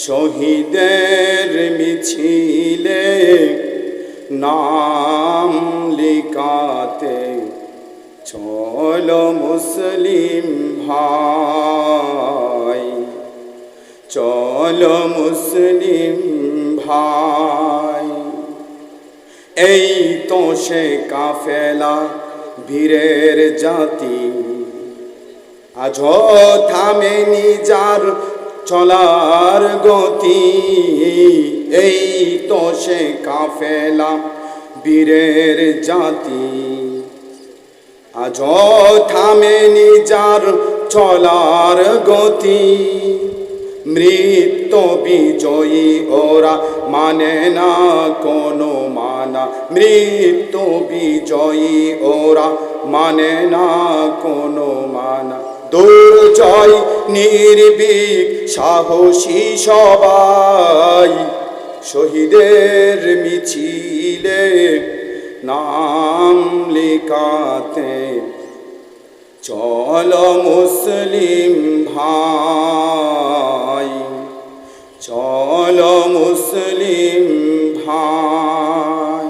শহীদের মিছিলে নাম লিখাতে চলো মুসলিম ভাই, চলো মুসলিম ভাই। এই তো সে কাফেলা বীরের জাতি, আজও থামেনি যার চলার গতি। এই তো সে কাফেলা বীরের জাতি, আজও থামেনি যার চলার গতি। মৃত্যু বিজয়ী ওরা মানে না কোনো মানা, মৃত্যু বিজয়ী ওরা মানে না কোনো মানা। দুর্জয় নির্ভীক সাহসী সবাই, শহীদের মিছিলে নাম লিখাতে চলো মুসলিম ভাই, চলো মুসলিম ভাই।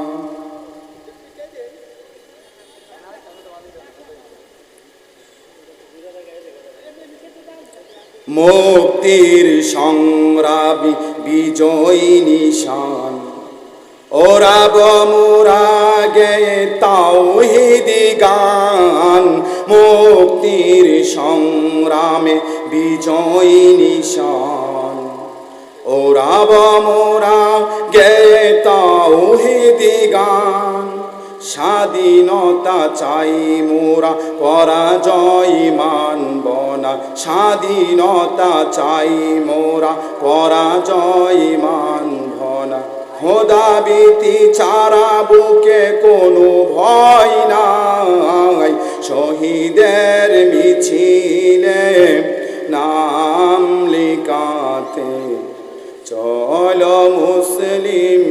মুক্তির সংগ্রামী বিজয়ী নিশান, ওরা মোরা গে তাওহীদি গান। মুক্তির সংগ্রামে বিজয়ী নিশান, ওরা মোরা গে তাওহীদি গান। স্বাধীনতা চাই মোরা পরাজয় মানব না, স্বাধীনতা চাই মোরা পরাজয় মানব না। খোদা ভীতি ছাড়া বুকে কোনো ভয় নাই, শহীদের মিছিলে নাম লিখাতে চলো মুসলিম